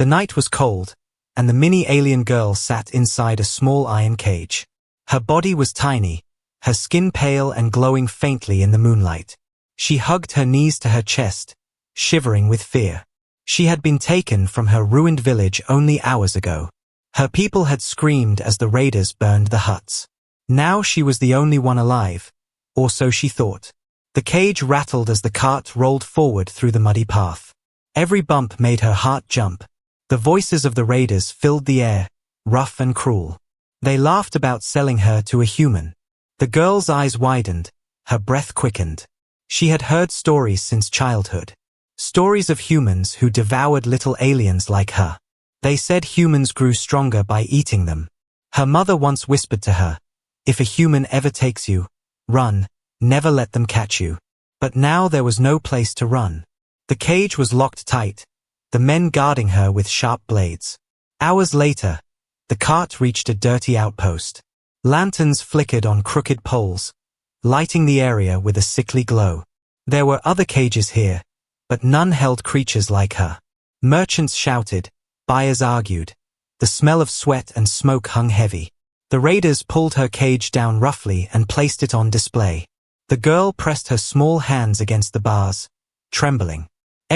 The night was cold, and the mini alien girl sat inside a small iron cage. Her body was tiny, her skin pale and glowing faintly in the moonlight. She hugged her knees to her chest, shivering with fear. She had been taken from her ruined village only hours ago. Her people had screamed as the raiders burned the huts. Now she was the only one alive, or so she thought. The cage rattled as the cart rolled forward through the muddy path. Every bump made her heart jump. The voices of the raiders filled the air, rough and cruel. They laughed about selling her to a human. The girl's eyes widened, her breath quickened. She had heard stories since childhood. Stories of humans who devoured little aliens like her. They said humans grew stronger by eating them. Her mother once whispered to her, "If a human ever takes you, run, never let them catch you." But now there was no place to run. The cage was locked tight, the men guarding her with sharp blades. Hours later, the cart reached a dirty outpost. Lanterns flickered on crooked poles, lighting the area with a sickly glow. There were other cages here, but none held creatures like her. Merchants shouted, buyers argued. The smell of sweat and smoke hung heavy. The raiders pulled her cage down roughly and placed it on display. The girl pressed her small hands against the bars, trembling.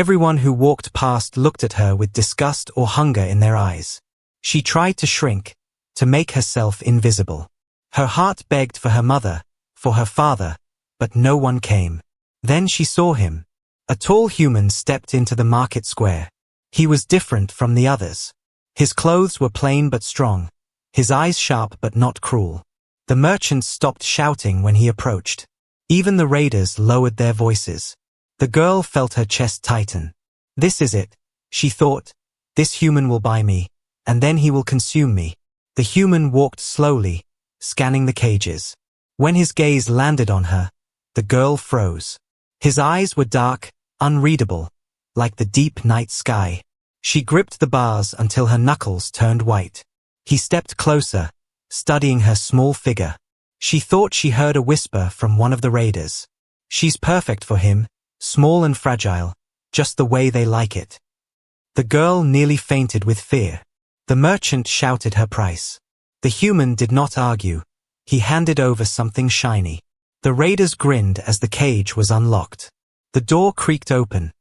Everyone who walked past looked at her with disgust or hunger in their eyes. She tried to shrink, to make herself invisible. Her heart begged for her mother, for her father, but no one came. Then she saw him. A tall human stepped into the market square. He was different from the others. His clothes were plain but strong, his eyes sharp but not cruel. The merchants stopped shouting when he approached. Even the raiders lowered their voices. The girl felt her chest tighten. This is it, she thought. This human will buy me, and then he will consume me. The human walked slowly, scanning the cages. When his gaze landed on her, the girl froze. His eyes were dark, unreadable, like the deep night sky. She gripped the bars until her knuckles turned white. He stepped closer, studying her small figure. She thought she heard a whisper from one of the raiders. She's perfect for him, small and fragile, just the way they like it. The girl nearly fainted with fear. The merchant shouted her price. The human did not argue. He handed over something shiny. The raiders grinned as the cage was unlocked. The door creaked open,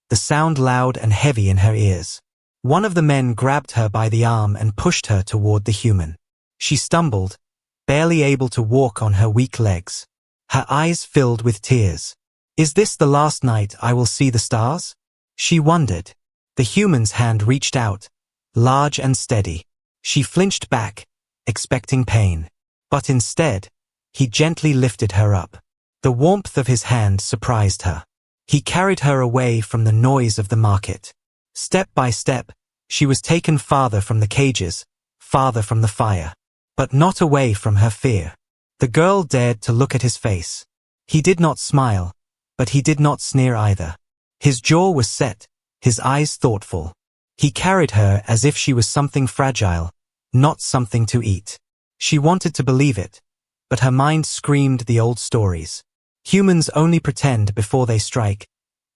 the sound loud and heavy in her ears. One of the men grabbed her by the arm and pushed her toward the human. She stumbled, barely able to walk on her weak legs. Her eyes filled with tears. Is this the last night I will see the stars? She wondered. The human's hand reached out, large and steady. She flinched back, expecting pain. But instead, he gently lifted her up. The warmth of his hand surprised her. He carried her away from the noise of the market. Step by step, she was taken farther from the cages, farther from the fire. But not away from her fear. The girl dared to look at his face. He did not smile, but he did not sneer either. His jaw was set, his eyes thoughtful. He carried her as if she was something fragile, not something to eat. She wanted to believe it, but her mind screamed the old stories. Humans only pretend before they strike.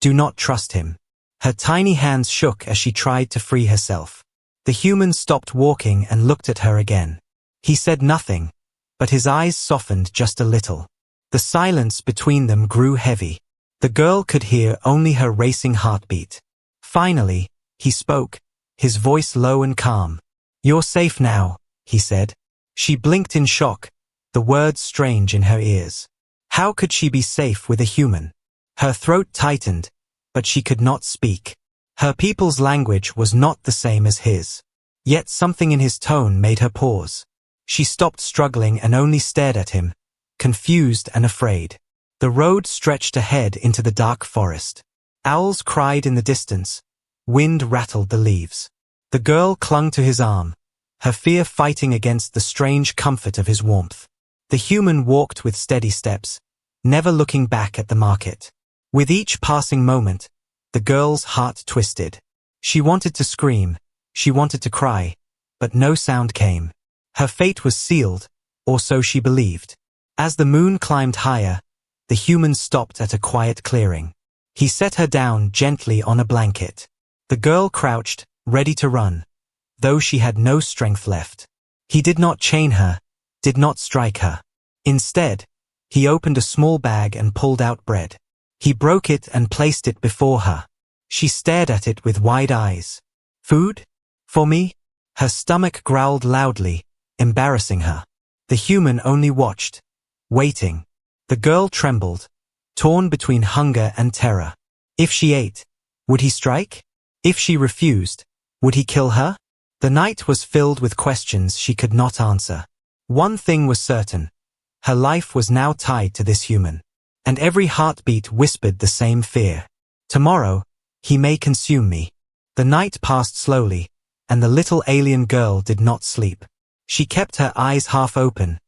Do not trust him. Her tiny hands shook as she tried to free herself. The human stopped walking and looked at her again. He said nothing, but his eyes softened just a little. The silence between them grew heavy. The girl could hear only her racing heartbeat. Finally, he spoke, his voice low and calm. You're safe now, he said. She blinked in shock, the words strange in her ears. How could she be safe with a human? Her throat tightened, but she could not speak. Her people's language was not the same as his. Yet something in his tone made her pause. She stopped struggling and only stared at him, confused and afraid. The road stretched ahead into the dark forest. Owls cried in the distance. Wind rattled the leaves. The girl clung to his arm, her fear fighting against the strange comfort of his warmth. The human walked with steady steps, never looking back at the market. With each passing moment, the girl's heart twisted. She wanted to scream, she wanted to cry, but no sound came. Her fate was sealed, or so she believed. As the moon climbed higher, the human stopped at a quiet clearing. He set her down gently on a blanket. The girl crouched, ready to run, though she had no strength left. He did not chain her, did not strike her. Instead, he opened a small bag and pulled out bread. He broke it and placed it before her. She stared at it with wide eyes. Food? For me? Her stomach growled loudly, embarrassing her. The human only watched, waiting. The girl trembled, torn between hunger and terror. If she ate, would he strike? If she refused, would he kill her? The night was filled with questions she could not answer. One thing was certain. Her life was now tied to this human. And every heartbeat whispered the same fear. Tomorrow, he may consume me. The night passed slowly, and the little alien girl did not sleep. She kept her eyes half open,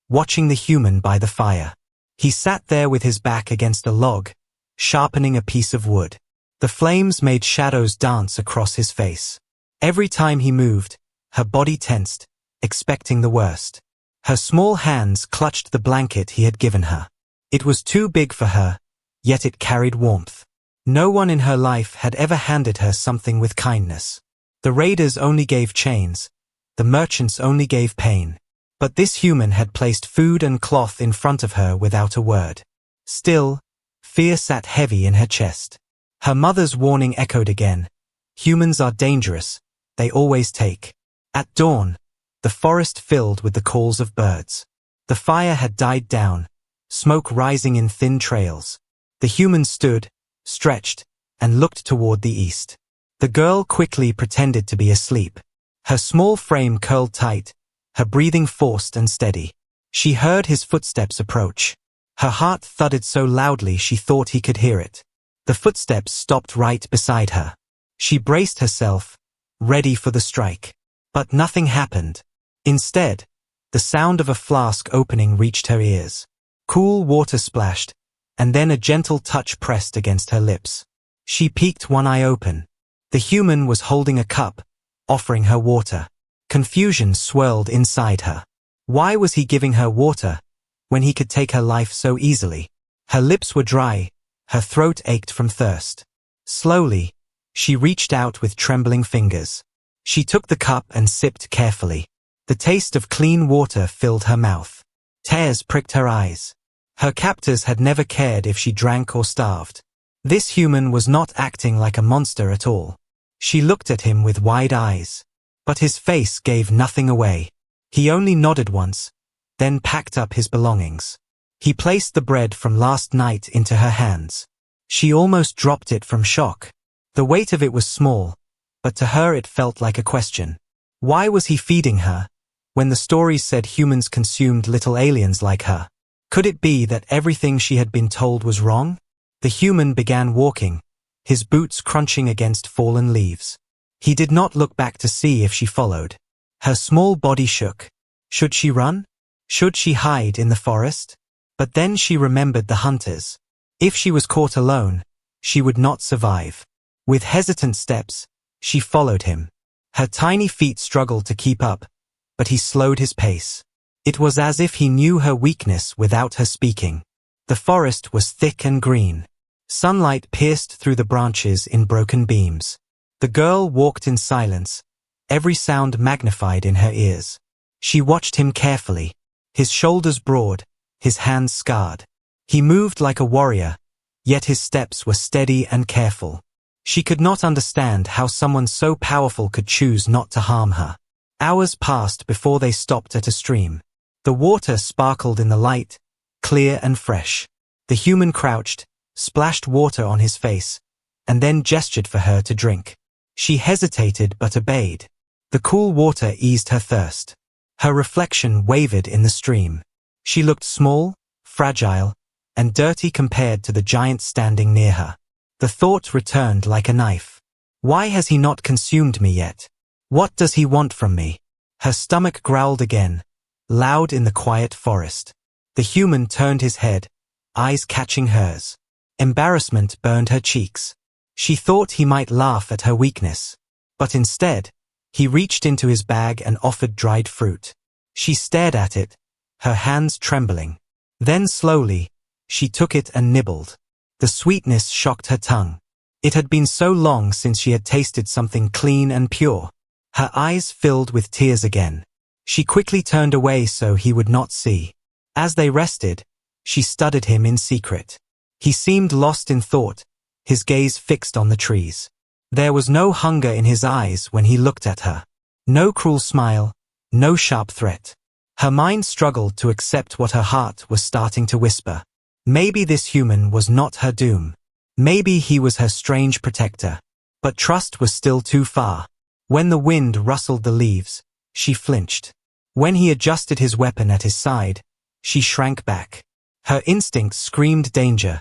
watching the human by the fire. He sat there with his back against a log, sharpening a piece of wood. The flames made shadows dance across his face. Every time he moved, her body tensed, expecting the worst. Her small hands clutched the blanket he had given her. It was too big for her, yet it carried warmth. No one in her life had ever handed her something with kindness. The raiders only gave chains, the merchants only gave pain. But this human had placed food and cloth in front of her without a word. Still, fear sat heavy in her chest. Her mother's warning echoed again. Humans are dangerous, they always take. At dawn, the forest filled with the calls of birds. The fire had died down, smoke rising in thin trails. The human stood, stretched, and looked toward the east. The girl quickly pretended to be asleep. Her small frame curled tight, her breathing forced and steady. She heard his footsteps approach. Her heart thudded so loudly she thought he could hear it. The footsteps stopped right beside her. She braced herself, ready for the strike. But nothing happened. Instead, the sound of a flask opening reached her ears. Cool water splashed, and then a gentle touch pressed against her lips. She peeked one eye open. The human was holding a cup, offering her water. Confusion swirled inside her. Why was he giving her water, when he could take her life so easily? Her lips were dry, her throat ached from thirst. Slowly, she reached out with trembling fingers. She took the cup and sipped carefully. The taste of clean water filled her mouth. Tears pricked her eyes. Her captors had never cared if she drank or starved. This human was not acting like a monster at all. She looked at him with wide eyes. But his face gave nothing away. He only nodded once, then packed up his belongings. He placed the bread from last night into her hands. She almost dropped it from shock. The weight of it was small, but to her it felt like a question. Why was he feeding her, when the stories said humans consumed little aliens like her? Could it be that everything she had been told was wrong? The human began walking, his boots crunching against fallen leaves. He did not look back to see if she followed. Her small body shook. Should she run? Should she hide in the forest? But then she remembered the hunters. If she was caught alone, she would not survive. With hesitant steps, she followed him. Her tiny feet struggled to keep up, but he slowed his pace. It was as if he knew her weakness without her speaking. The forest was thick and green. Sunlight pierced through the branches in broken beams. The girl walked in silence, every sound magnified in her ears. She watched him carefully, his shoulders broad, his hands scarred. He moved like a warrior, yet his steps were steady and careful. She could not understand how someone so powerful could choose not to harm her. Hours passed before they stopped at a stream. The water sparkled in the light, clear and fresh. The human crouched, splashed water on his face, and then gestured for her to drink. She hesitated but obeyed. The cool water eased her thirst. Her reflection wavered in the stream. She looked small, fragile, and dirty compared to the giant standing near her. The thought returned like a knife. Why has he not consumed me yet? What does he want from me? Her stomach growled again, loud in the quiet forest. The human turned his head, eyes catching hers. Embarrassment burned her cheeks. She thought he might laugh at her weakness. But instead, he reached into his bag and offered dried fruit. She stared at it, her hands trembling. Then slowly, she took it and nibbled. The sweetness shocked her tongue. It had been so long since she had tasted something clean and pure. Her eyes filled with tears again. She quickly turned away so he would not see. As they rested, she studied him in secret. He seemed lost in thought, his gaze fixed on the trees. There was no hunger in his eyes when he looked at her. No cruel smile, no sharp threat. Her mind struggled to accept what her heart was starting to whisper. Maybe this human was not her doom. Maybe he was her strange protector. But trust was still too far. When the wind rustled the leaves, she flinched. When he adjusted his weapon at his side, she shrank back. Her instincts screamed danger,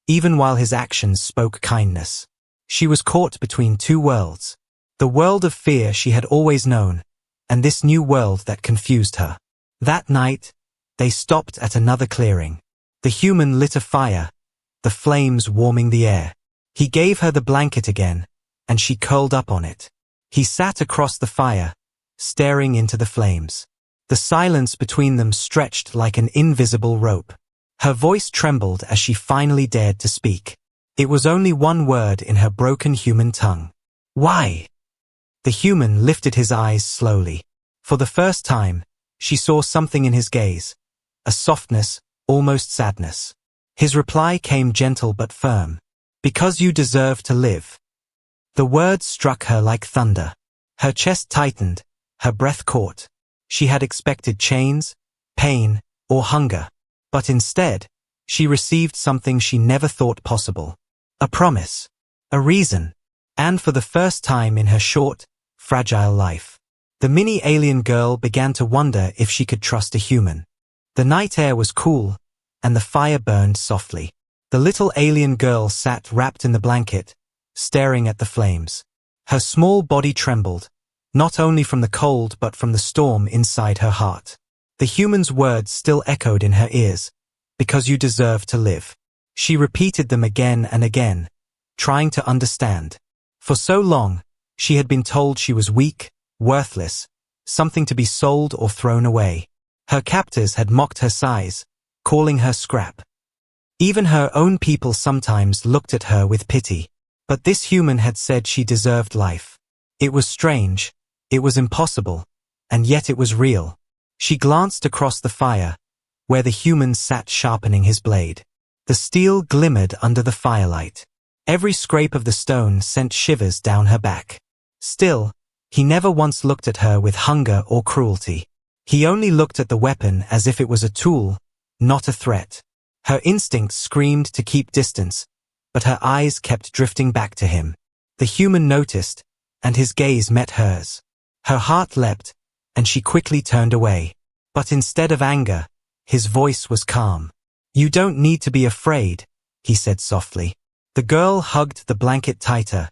even while his actions spoke kindness. She was caught between two worlds. The world of fear she had always known, and this new world that confused her. That night, they stopped at another clearing. The human lit a fire, the flames warming the air. He gave her the blanket again, and she curled up on it. He sat across the fire, staring into the flames. The silence between them stretched like an invisible rope. Her voice trembled as she finally dared to speak. It was only one word in her broken human tongue. Why? The human lifted his eyes slowly. For the first time, she saw something in his gaze, a softness, almost sadness. His reply came gentle but firm. Because you deserve to live. The words struck her like thunder. Her chest tightened, her breath caught. She had expected chains, pain, or hunger. But instead, she received something she never thought possible. A promise. A reason. And for the first time in her short, fragile life, the mini alien girl began to wonder if she could trust a human. The night air was cool, and the fire burned softly. The little alien girl sat wrapped in the blanket, staring at the flames. Her small body trembled, not only from the cold but from the storm inside her heart. The human's words still echoed in her ears. Because you deserve to live. She repeated them again and again, trying to understand. For so long, she had been told she was weak, worthless, something to be sold or thrown away. Her captors had mocked her size, calling her scrap. Even her own people sometimes looked at her with pity. But this human had said she deserved life. It was strange, it was impossible, and yet it was real. She glanced across the fire, where the human sat sharpening his blade. The steel glimmered under the firelight. Every scrape of the stone sent shivers down her back. Still, he never once looked at her with hunger or cruelty. He only looked at the weapon as if it was a tool, not a threat. Her instincts screamed to keep distance, but her eyes kept drifting back to him. The human noticed, and his gaze met hers. Her heart leapt, and she quickly turned away. But instead of anger, his voice was calm. You don't need to be afraid, he said softly. The girl hugged the blanket tighter,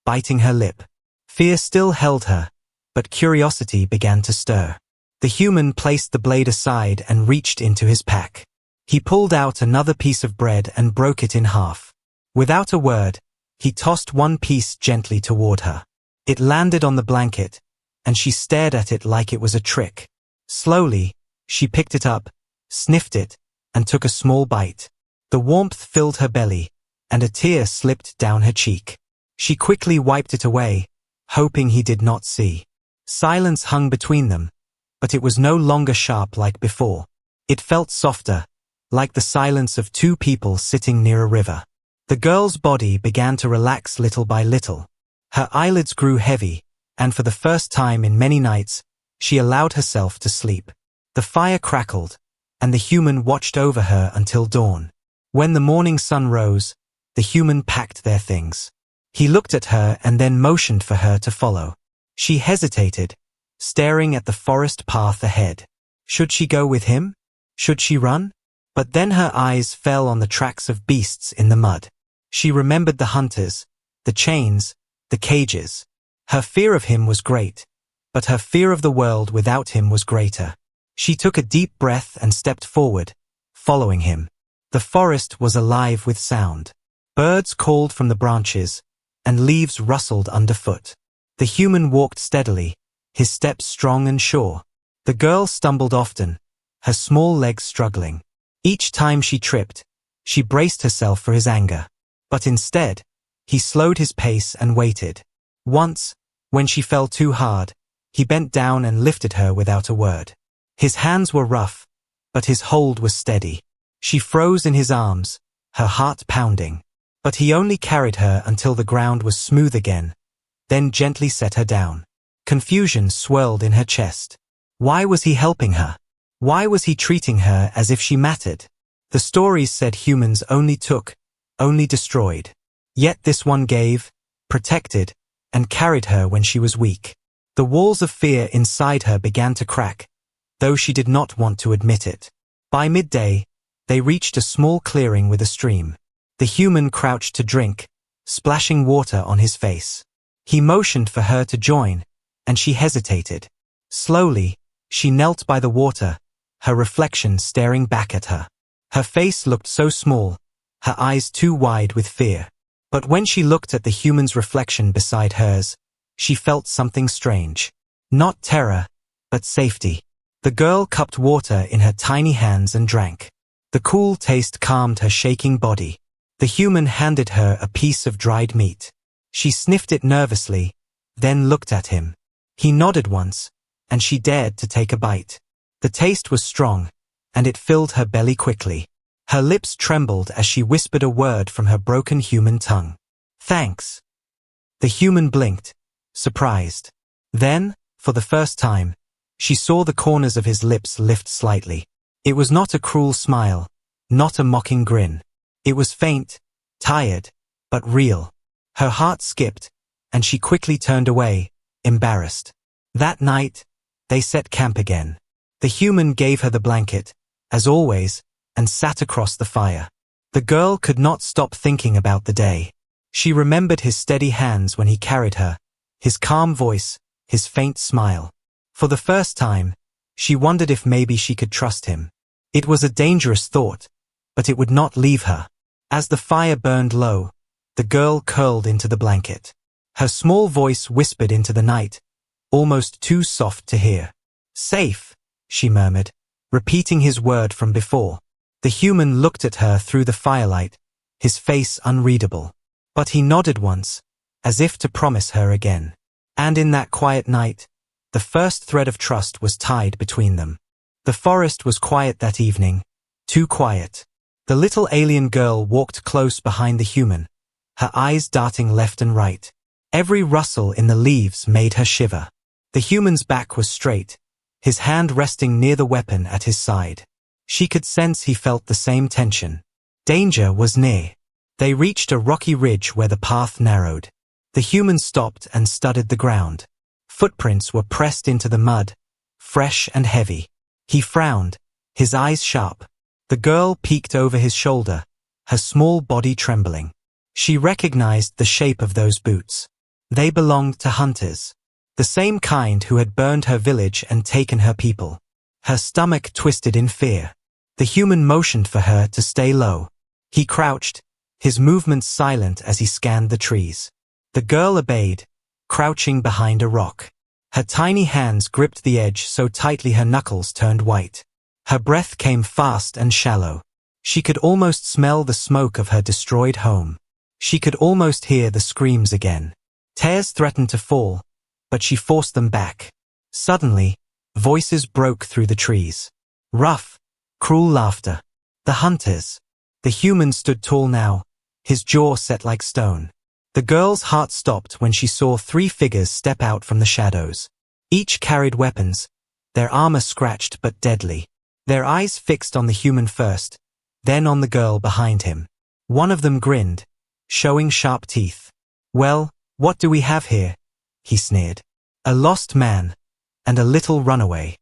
biting her lip. Fear still held her, but curiosity began to stir. The human placed the blade aside and reached into his pack. He pulled out another piece of bread and broke it in half. Without a word, he tossed one piece gently toward her. It landed on the blanket, and she stared at it like it was a trick. Slowly, she picked it up, sniffed it, and took a small bite. The warmth filled her belly, and a tear slipped down her cheek. She quickly wiped it away, hoping he did not see. Silence hung between them, but it was no longer sharp like before. It felt softer, like the silence of two people sitting near a river. The girl's body began to relax little by little. Her eyelids grew heavy, and for the first time in many nights, she allowed herself to sleep. The fire crackled, and the human watched over her until dawn. When the morning sun rose, the human packed their things. He looked at her and then motioned for her to follow. She hesitated, staring at the forest path ahead. Should she go with him? Should she run? But then her eyes fell on the tracks of beasts in the mud. She remembered the hunters, the chains, the cages. Her fear of him was great, but her fear of the world without him was greater. She took a deep breath and stepped forward, following him. The forest was alive with sound. Birds called from the branches, and leaves rustled underfoot. The human walked steadily, his steps strong and sure. The girl stumbled often, her small legs struggling. Each time she tripped, she braced herself for his anger. But instead, He slowed his pace and waited. Once, when she fell too hard, he bent down and lifted her without a word. His hands were rough, but his hold was steady. She froze in his arms, her heart pounding. But he only carried her until the ground was smooth again, then gently set her down. Confusion swirled in her chest. Why was he helping her? Why was he treating her as if she mattered? The stories said humans only took, only destroyed. Yet this one gave, protected, and carried her when she was weak. The walls of fear inside her began to crack, though she did not want to admit it. By midday, they reached a small clearing with a stream. The human crouched to drink, splashing water on his face. He motioned for her to join, and she hesitated. Slowly, she knelt by the water, her reflection staring back at her. Her face looked so small, her eyes too wide with fear. But when she looked at the human's reflection beside hers, she felt something strange. Not terror, but safety. The girl cupped water in her tiny hands and drank. The cool taste calmed her shaking body. The human handed her a piece of dried meat. She sniffed it nervously, then looked at him. He nodded once, and she dared to take a bite. The taste was strong, and it filled her belly quickly. Her lips trembled as she whispered a word from her broken human tongue. "Thanks." The human blinked, surprised. Then, for the first time, she saw the corners of his lips lift slightly. It was not a cruel smile, not a mocking grin. It was faint, tired, but real. Her heart skipped, and she quickly turned away, embarrassed. That night, they set camp again. The human gave her the blanket, as always, and sat across the fire. The girl could not stop thinking about the day. She remembered his steady hands when he carried her, his calm voice, his faint smile. For the first time, she wondered if maybe she could trust him. It was a dangerous thought, but it would not leave her. As the fire burned low, the girl curled into the blanket. Her small voice whispered into the night, almost too soft to hear. "Safe," she murmured, repeating his word from before. The human looked at her through the firelight, his face unreadable. But he nodded once, as if to promise her again. And in that quiet night, the first thread of trust was tied between them. The forest was quiet that evening, too quiet. The little alien girl walked close behind the human, her eyes darting left and right. Every rustle in the leaves made her shiver. The human's back was straight, his hand resting near the weapon at his side. She could sense he felt the same tension. Danger was near. They reached a rocky ridge where the path narrowed. The human stopped and studied the ground. Footprints were pressed into the mud, fresh and heavy. He frowned, his eyes sharp. The girl peeked over his shoulder, her small body trembling. She recognized the shape of those boots. They belonged to hunters. The same kind who had burned her village and taken her people. Her stomach twisted in fear. The human motioned for her to stay low. He crouched, his movements silent as he scanned the trees. The girl obeyed, crouching behind a rock. Her tiny hands gripped the edge so tightly her knuckles turned white. Her breath came fast and shallow. She could almost smell the smoke of her destroyed home. She could almost hear the screams again. Tears threatened to fall, but she forced them back. Suddenly, voices broke through the trees. Rough, cruel laughter. The hunters. The human stood tall now, his jaw set like stone. The girl's heart stopped when she saw 3 figures step out from the shadows. Each carried weapons, their armor scratched but deadly. Their eyes fixed on the human first, then on the girl behind him. One of them grinned, showing sharp teeth. "Well, what do we have here?" he sneered. "A lost man, and a little runaway."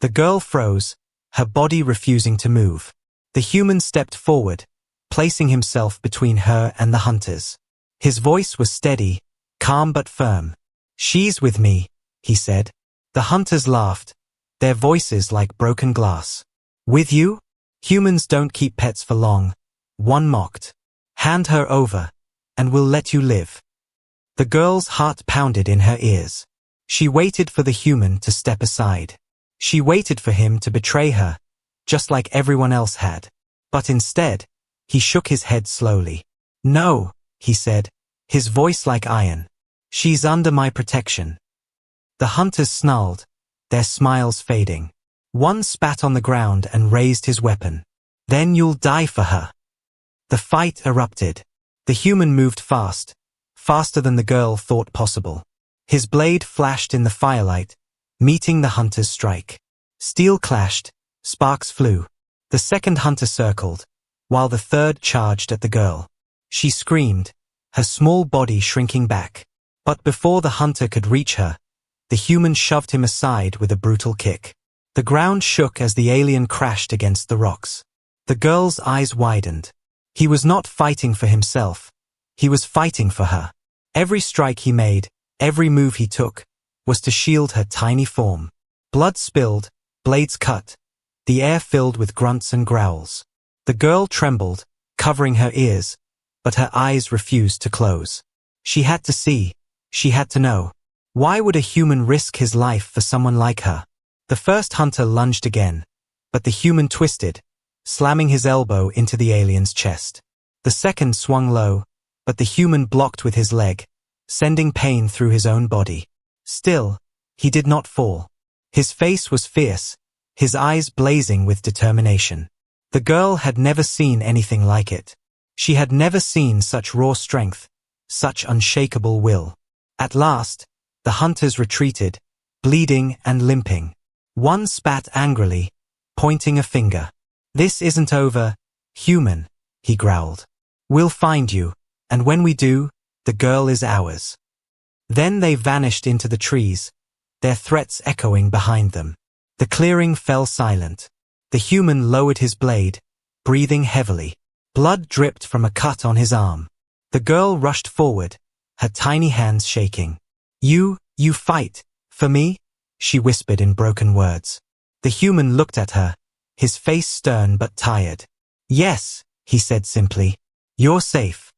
The girl froze, her body refusing to move. The human stepped forward, placing himself between her and the hunters. His voice was steady, calm but firm. "She's with me," he said. The hunters laughed, their voices like broken glass. "With you? Humans don't keep pets for long," one mocked. "Hand her over, and we'll let you live." The girl's heart pounded in her ears. She waited for the human to step aside. She waited for him to betray her, just like everyone else had. But instead, he shook his head slowly. "No," he said, his voice like iron. "She's under my protection." The hunters snarled, their smiles fading. One spat on the ground and raised his weapon. "Then you'll die for her." The fight erupted. The human moved fast, faster than the girl thought possible. His blade flashed in the firelight, meeting the hunter's strike. Steel clashed, sparks flew. The second hunter circled, while the third charged at the girl. She screamed, her small body shrinking back. But before the hunter could reach her, the human shoved him aside with a brutal kick. The ground shook as the alien crashed against the rocks. The girl's eyes widened. He was not fighting for himself. He was fighting for her. Every strike he made, every move he took, was to shield her tiny form. Blood spilled, blades cut, the air filled with grunts and growls. The girl trembled, covering her ears, but her eyes refused to close. She had to see. She had to know. Why would a human risk his life for someone like her? The first hunter lunged again, but the human twisted, slamming his elbow into the alien's chest. The second swung low, but the human blocked with his leg, sending pain through his own body. Still, he did not fall. His face was fierce, his eyes blazing with determination. The girl had never seen anything like it. She had never seen such raw strength, such unshakable will. At last, the hunters retreated, bleeding and limping. One spat angrily, pointing a finger. "This isn't over, human," he growled. "We'll find you, and when we do, the girl is ours." Then they vanished into the trees, their threats echoing behind them. The clearing fell silent. The human lowered his blade, breathing heavily. Blood dripped from a cut on his arm. The girl rushed forward, her tiny hands shaking. You fight, for me?" she whispered in broken words. The human looked at her, his face stern but tired. "Yes," he said simply. "You're safe."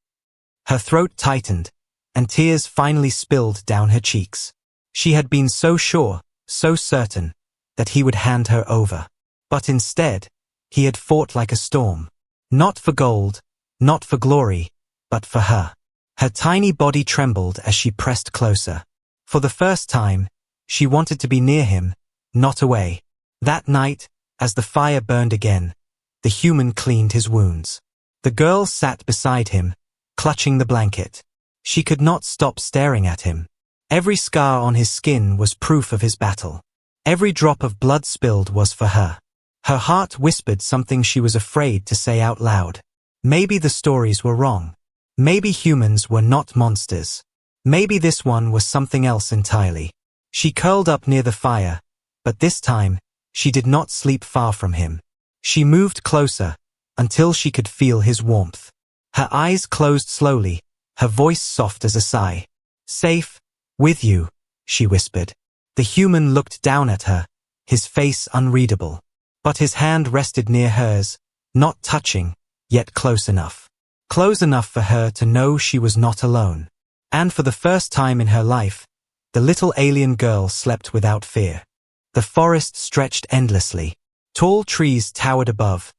Her throat tightened, and tears finally spilled down her cheeks. She had been so sure, so certain, that he would hand her over. But instead, he had fought like a storm. Not for gold, not for glory, but for her. Her tiny body trembled as she pressed closer. For the first time, she wanted to be near him, not away. That night, as the fire burned again, the human cleaned his wounds. The girl sat beside him, clutching the blanket. She could not stop staring at him. Every scar on his skin was proof of his battle. Every drop of blood spilled was for her. Her heart whispered something she was afraid to say out loud. Maybe the stories were wrong. Maybe humans were not monsters. Maybe this one was something else entirely. She curled up near the fire, but this time, she did not sleep far from him. She moved closer, until she could feel his warmth. Her eyes closed slowly, her voice soft as a sigh. "Safe, with you," she whispered. The human looked down at her, his face unreadable. But his hand rested near hers, not touching, yet close enough. Close enough for her to know she was not alone. And for the first time in her life, the little alien girl slept without fear. The forest stretched endlessly. Tall trees towered above,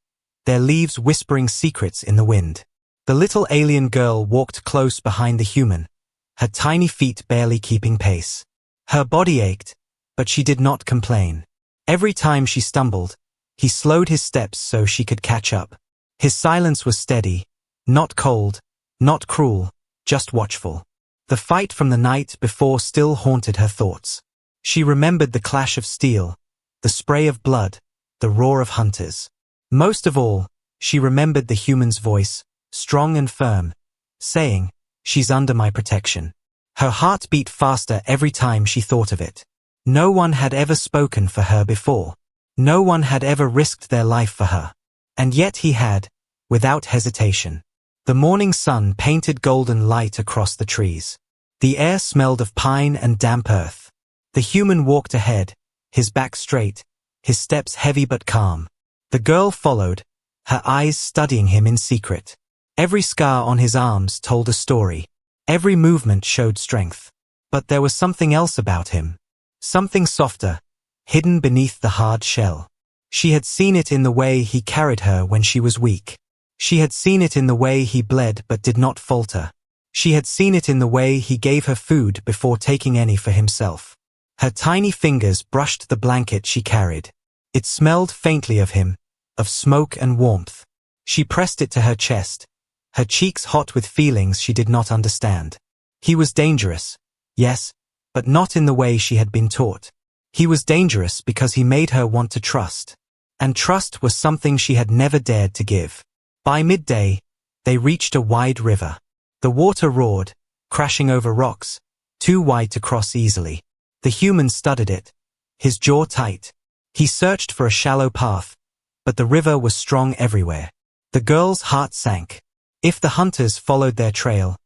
their leaves whispering secrets in the wind. The little alien girl walked close behind the human, her tiny feet barely keeping pace. Her body ached, but she did not complain. Every time she stumbled, he slowed his steps so she could catch up. His silence was steady, not cold, not cruel, just watchful. The fight from the night before still haunted her thoughts. She remembered the clash of steel, the spray of blood, the roar of hunters. Most of all, she remembered the human's voice, strong and firm, saying, "She's under my protection." Her heart beat faster every time she thought of it. No one had ever spoken for her before. No one had ever risked their life for her. And yet he had, without hesitation. The morning sun painted golden light across the trees. The air smelled of pine and damp earth. The human walked ahead, his back straight, his steps heavy but calm. The girl followed, her eyes studying him in secret. Every scar on his arms told a story. Every movement showed strength. But there was something else about him. Something softer, hidden beneath the hard shell. She had seen it in the way he carried her when she was weak. She had seen it in the way he bled but did not falter. She had seen it in the way he gave her food before taking any for himself. Her tiny fingers brushed the blanket she carried. It smelled faintly of him, of smoke and warmth. She pressed it to her chest, her cheeks hot with feelings she did not understand. He was dangerous, yes, but not in the way she had been taught. He was dangerous because he made her want to trust. And trust was something she had never dared to give. By midday, they reached a wide river. The water roared, crashing over rocks, too wide to cross easily. The human studied it, his jaw tight. He searched for a shallow path, but the river was strong everywhere. The girl's heart sank. If the hunters followed their trail,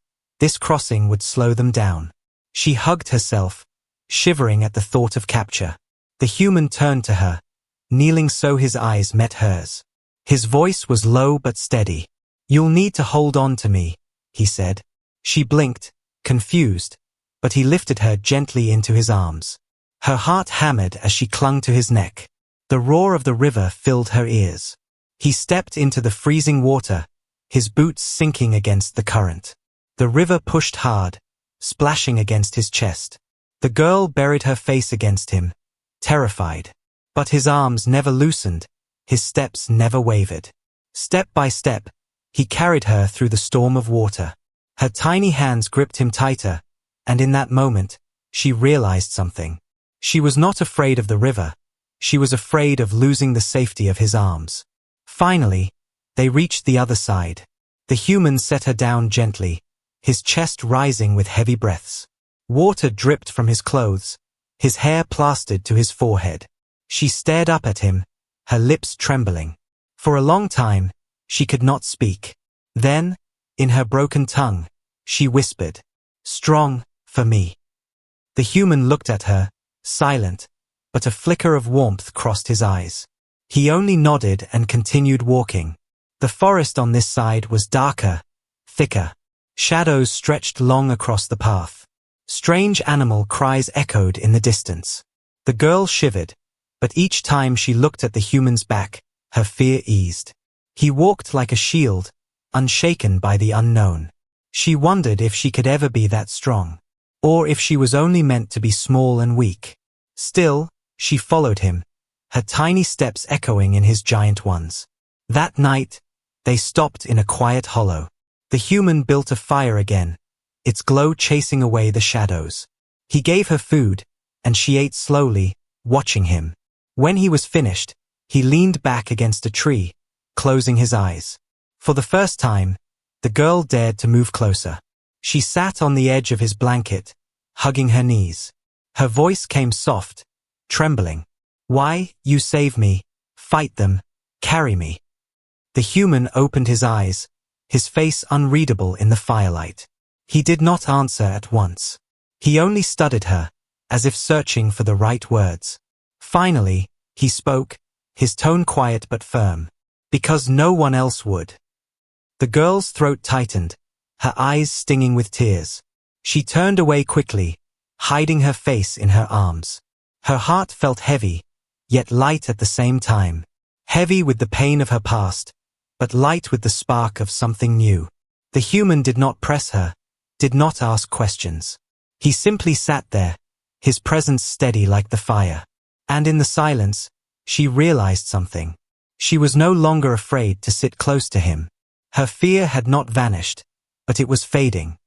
this crossing would slow them down. She hugged herself, shivering at the thought of capture. The human turned to her, kneeling so his eyes met hers. His voice was low but steady. "You'll need to hold on to me," he said. She blinked, confused, but he lifted her gently into his arms. Her heart hammered as she clung to his neck. The roar of the river filled her ears. He stepped into the freezing water, his boots sinking against the current. The river pushed hard, splashing against his chest. The girl buried her face against him, terrified. But his arms never loosened, his steps never wavered. Step by step, he carried her through the storm of water. Her tiny hands gripped him tighter, and in that moment, she realized something. She was not afraid of the river. She was afraid of losing the safety of his arms. Finally, they reached the other side. The human set her down gently, his chest rising with heavy breaths. Water dripped from his clothes, his hair plastered to his forehead. She stared up at him, her lips trembling. For a long time, she could not speak. Then, in her broken tongue, she whispered, "Strong, for me." The human looked at her, silent, but a flicker of warmth crossed his eyes. He only nodded and continued walking. The forest on this side was darker, thicker. Shadows stretched long across the path. Strange animal cries echoed in the distance. The girl shivered, but each time she looked at the human's back, her fear eased. He walked like a shield, unshaken by the unknown. She wondered if she could ever be that strong, or if she was only meant to be small and weak. Still, she followed him, her tiny steps echoing in his giant ones. That night, they stopped in a quiet hollow. The human built a fire again, its glow chasing away the shadows. He gave her food, and she ate slowly, watching him. When he was finished, he leaned back against a tree, closing his eyes. For the first time, the girl dared to move closer. She sat on the edge of his blanket, hugging her knees. Her voice came soft, trembling. "Why, you save me, fight them, carry me." The human opened his eyes, his face unreadable in the firelight. He did not answer at once. He only studied her, as if searching for the right words. Finally, he spoke, his tone quiet but firm. "Because no one else would." The girl's throat tightened, her eyes stinging with tears. She turned away quickly, hiding her face in her arms. Her heart felt heavy, yet light at the same time. Heavy with the pain of her past, but light with the spark of something new. The human did not press her, did not ask questions. He simply sat there, his presence steady like the fire. And in the silence, she realized something. She was no longer afraid to sit close to him. Her fear had not vanished, but it was fading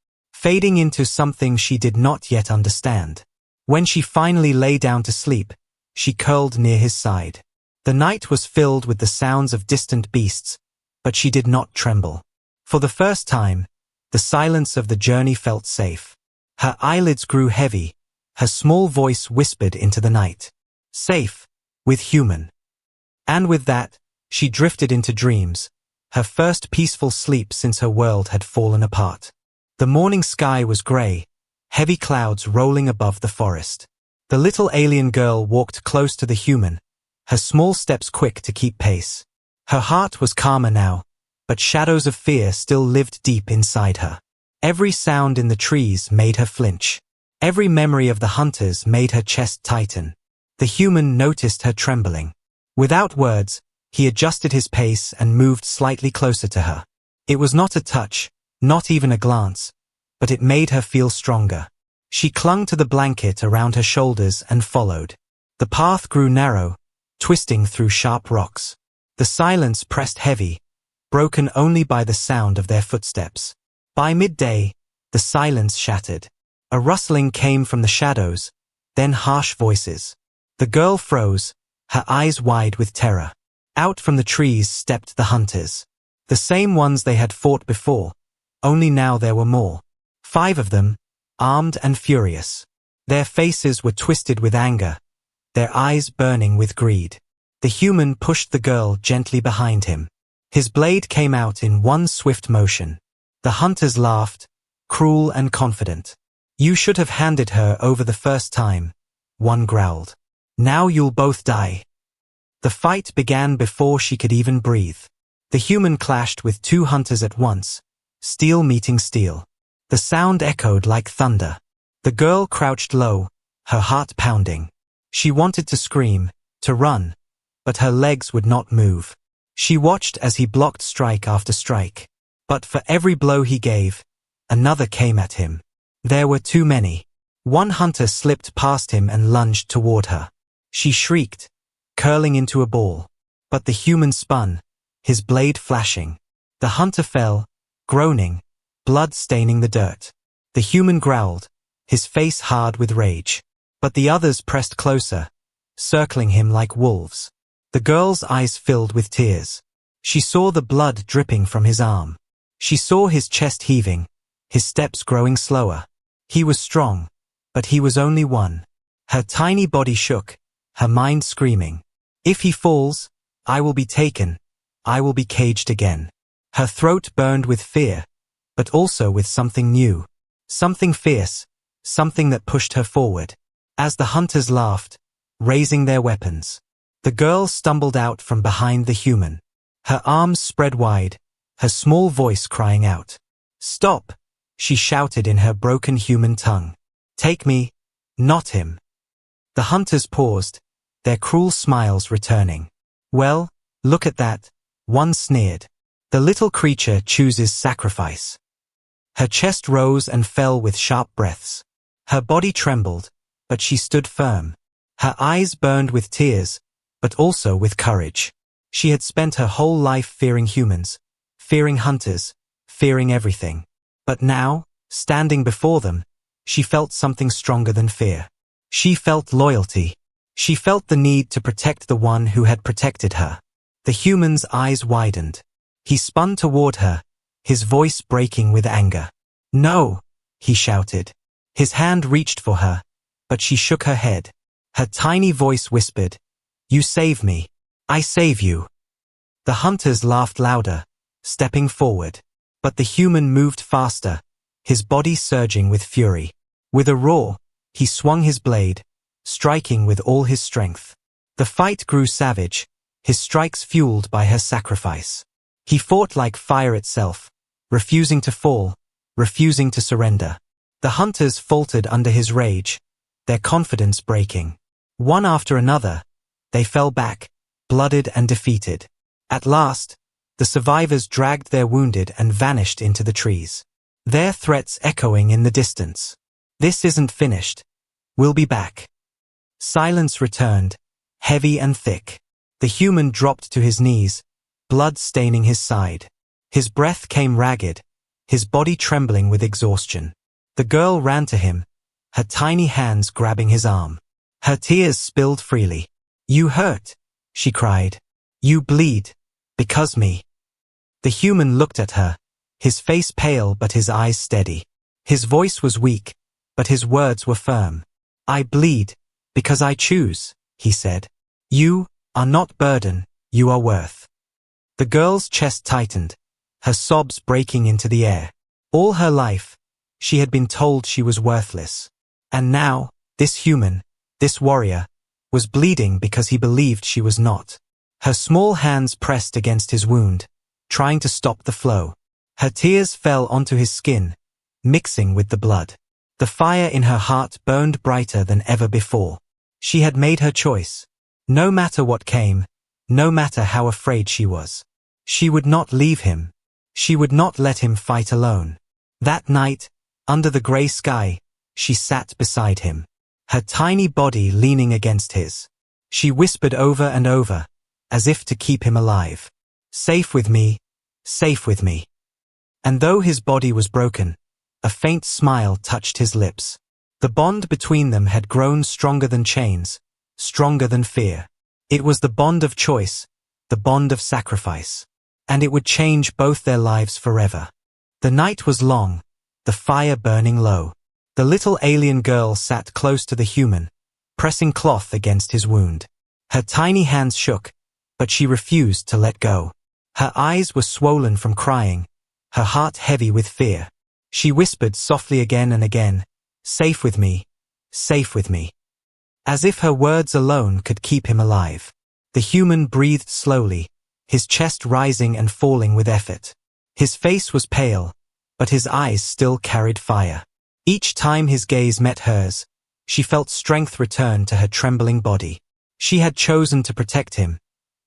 into something she did not yet understand. When she finally lay down to sleep, she curled near his side. The night was filled with the sounds of distant beasts, but she did not tremble. For the first time, the silence of the journey felt safe. Her eyelids grew heavy, her small voice whispered into the night. Safe, with human. And with that, she drifted into dreams, her first peaceful sleep since her world had fallen apart. The morning sky was gray, heavy clouds rolling above the forest. The little alien girl walked close to the human, her small steps quick to keep pace. Her heart was calmer now, but shadows of fear still lived deep inside her. Every sound in the trees made her flinch. Every memory of the hunters made her chest tighten. The human noticed her trembling. Without words, he adjusted his pace and moved slightly closer to her. It was not a touch, not even a glance, but it made her feel stronger. She clung to the blanket around her shoulders and followed. The path grew narrow, twisting through sharp rocks. The silence pressed heavy, broken only by the sound of their footsteps. By midday, the silence shattered. A rustling came from the shadows, then harsh voices. The girl froze, her eyes wide with terror. Out from the trees stepped the hunters. The same ones they had fought before, only now there were more. 5 of them, armed and furious. Their faces were twisted with anger, their eyes burning with greed. The human pushed the girl gently behind him. His blade came out in one swift motion. The hunters laughed, cruel and confident. "You should have handed her over the first time," one growled. "Now you'll both die." The fight began before she could even breathe. The human clashed with 2 hunters at once, steel meeting steel. The sound echoed like thunder. The girl crouched low, her heart pounding. She wanted to scream, to run, but her legs would not move. She watched as he blocked strike after strike. But for every blow he gave, another came at him. There were too many. One hunter slipped past him and lunged toward her. She shrieked, curling into a ball. But the human spun, his blade flashing. The hunter fell, groaning, blood staining the dirt. The human growled, his face hard with rage. But the others pressed closer, circling him like wolves. The girl's eyes filled with tears. She saw the blood dripping from his arm. She saw his chest heaving, his steps growing slower. He was strong, but he was only one. Her tiny body shook, her mind screaming, "If he falls, I will be taken, I will be caged again." Her throat burned with fear, but also with something new. Something fierce, something that pushed her forward. As the hunters laughed, raising their weapons, the girl stumbled out from behind the human. Her arms spread wide, her small voice crying out. "Stop!" she shouted in her broken human tongue. "Take me, not him." The hunters paused, their cruel smiles returning. "Well, look at that," one sneered. "The little creature chooses sacrifice." Her chest rose and fell with sharp breaths. Her body trembled, but she stood firm. Her eyes burned with tears, but also with courage. She had spent her whole life fearing humans, fearing hunters, fearing everything. But now, standing before them, she felt something stronger than fear. She felt loyalty. She felt the need to protect the one who had protected her. The human's eyes widened. He spun toward her, his voice breaking with anger. "No!" he shouted. His hand reached for her, but she shook her head. Her tiny voice whispered, "You save me. I save you." The hunters laughed louder, stepping forward. But the human moved faster, his body surging with fury. With a roar, he swung his blade, striking with all his strength. The fight grew savage, his strikes fueled by her sacrifice. He fought like fire itself, refusing to fall, refusing to surrender. The hunters faltered under his rage, their confidence breaking. One after another, they fell back, blooded and defeated. At last, the survivors dragged their wounded and vanished into the trees. Their threats echoing in the distance. "This isn't finished. We'll be back." Silence returned, heavy and thick. The human dropped to his knees, blood staining his side. His breath came ragged, his body trembling with exhaustion. The girl ran to him, her tiny hands grabbing his arm. Her tears spilled freely. "You hurt," she cried. "You bleed. Because me." The human looked at her, his face pale but his eyes steady. His voice was weak, but his words were firm. "I bleed, because I choose," he said. "You are not burden, you are worth." The girl's chest tightened, her sobs breaking into the air. All her life, she had been told she was worthless. And now, this human, this warrior, was bleeding because he believed she was not. Her small hands pressed against his wound, trying to stop the flow. Her tears fell onto his skin, mixing with the blood. The fire in her heart burned brighter than ever before. She had made her choice. No matter what came, no matter how afraid she was. She would not leave him. She would not let him fight alone. That night, Under the gray sky, she sat beside him, her tiny body leaning against his. She whispered over and over, as if to keep him alive. Safe with me, safe with me. And though his body was broken, a faint smile touched his lips. The bond between them had grown stronger than chains, stronger than fear. It was the bond of choice, the bond of sacrifice. And it would change both their lives forever. The night was long, the fire burning low. The little alien girl sat close to the human, pressing cloth against his wound. Her tiny hands shook, but she refused to let go. Her eyes were swollen from crying, her heart heavy with fear. She whispered softly again and again, safe with me, safe with me. As if her words alone could keep him alive. The human breathed slowly, his chest rising and falling with effort. His face was pale, but his eyes still carried fire. Each time his gaze met hers, she felt strength return to her trembling body. She had chosen to protect him,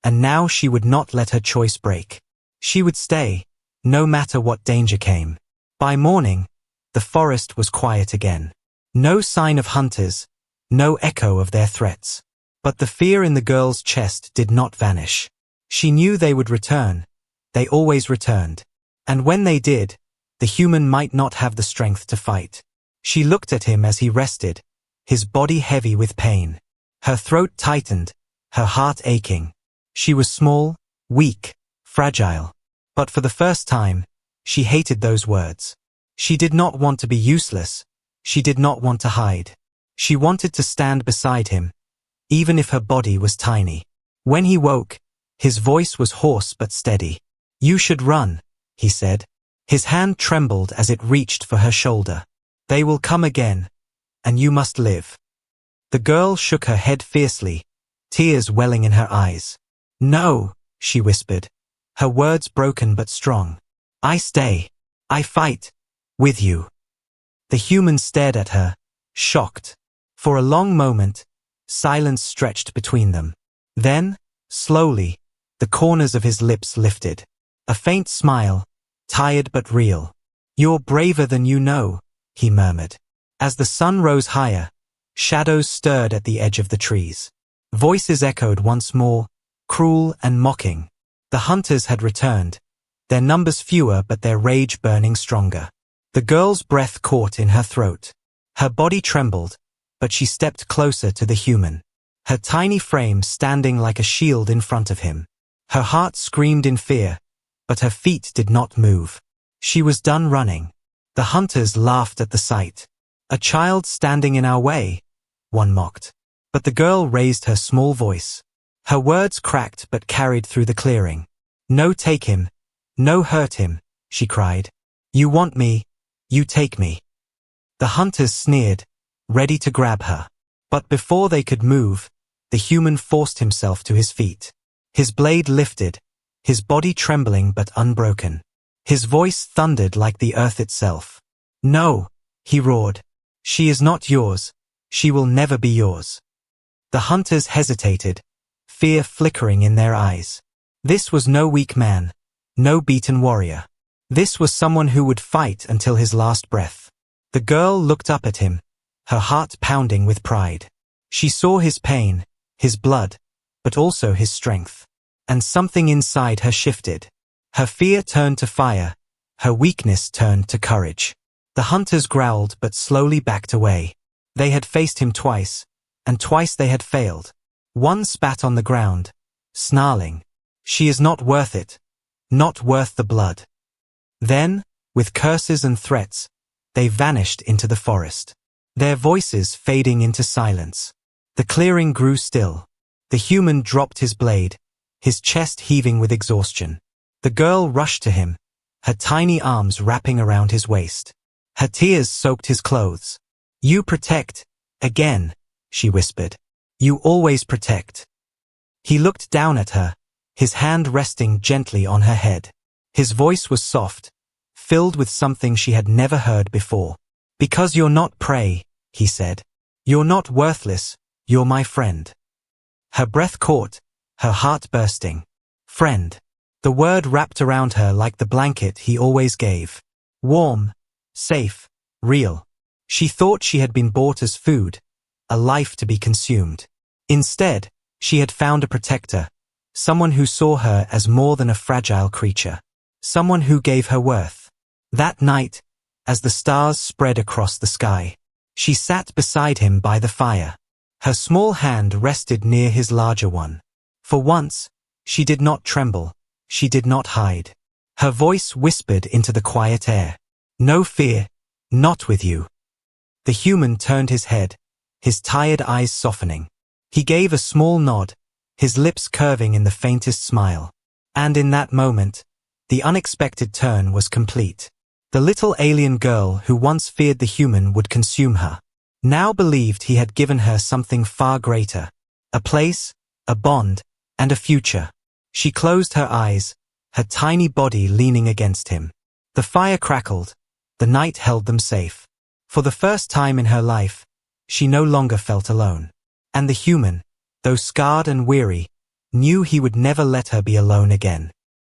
and now she would not let her choice break. She would stay, no matter what danger came. By morning, the forest was quiet again. No sign of hunters, no echo of their threats. But the fear in the girl's chest did not vanish. She knew they would return. They always returned. And when they did, the human might not have the strength to fight. She looked at him as he rested, his body heavy with pain. Her throat tightened, her heart aching. She was small, weak, fragile. But for the first time, she hated those words. She did not want to be useless. She did not want to hide. She wanted to stand beside him, even if her body was tiny. When he woke, his voice was hoarse but steady. You should run, he said. His hand trembled as it reached for her shoulder. They will come again, and you must live. The girl shook her head fiercely, tears welling in her eyes. No, she whispered, her words broken but strong. I stay. I fight. With you. The human stared at her, shocked. For a long moment, silence stretched between them. Then, slowly, the corners of his lips lifted. A faint smile, tired but real. You're braver than you know, he murmured. As the sun rose higher, shadows stirred at the edge of the trees. Voices echoed once more, cruel and mocking. The hunters had returned, their numbers fewer but their rage burning stronger. The girl's breath caught in her throat. Her body trembled, but she stepped closer to the human, her tiny frame standing like a shield in front of him. Her heart screamed in fear, but her feet did not move. She was done running. The hunters laughed at the sight. A child standing in our way, one mocked. But the girl raised her small voice. Her words cracked but carried through the clearing. No, take him. No, hurt him, she cried. You want me, you take me. The hunters sneered, ready to grab her. But before they could move, the human forced himself to his feet. His blade lifted, his body trembling but unbroken. His voice thundered like the earth itself. No, he roared. She is not yours. She will never be yours. The hunters hesitated, fear flickering in their eyes. This was no weak man, no beaten warrior. This was someone who would fight until his last breath. The girl looked up at him, her heart pounding with pride. She saw his pain, his blood, but also his strength. And something inside her shifted. Her fear turned to fire, her weakness turned to courage. The hunters growled but slowly backed away. They had faced him twice, and twice they had failed. One spat on the ground, snarling. She is not worth it. Not worth the blood. Then, with curses and threats, they vanished into the forest. Their voices fading into silence. The clearing grew still. The human dropped his blade, his chest heaving with exhaustion. The girl rushed to him, her tiny arms wrapping around his waist. Her tears soaked his clothes. You protect, again, she whispered. You always protect. He looked down at her, his hand resting gently on her head. His voice was soft, filled with something she had never heard before. Because you're not prey, he said. You're not worthless, you're my friend. Her breath caught, her heart bursting. Friend. The word wrapped around her like the blanket he always gave. Warm, safe, real. She thought she had been bought as food, a life to be consumed. Instead, she had found a protector, someone who saw her as more than a fragile creature, someone who gave her worth. That night, as the stars spread across the sky, she sat beside him by the fire. Her small hand rested near his larger one. For once, she did not tremble, she did not hide. Her voice whispered into the quiet air. No fear, not with you. The human turned his head, his tired eyes softening. He gave a small nod, his lips curving in the faintest smile. And in that moment, the unexpected turn was complete. The little alien girl who once feared the human would consume her, now believed he had given her something far greater. A place, a bond, and a future. She closed her eyes, her tiny body leaning against him. The fire crackled, the night held them safe. For the first time in her life, she no longer felt alone. And the human, though scarred and weary, knew he would never let her be alone again.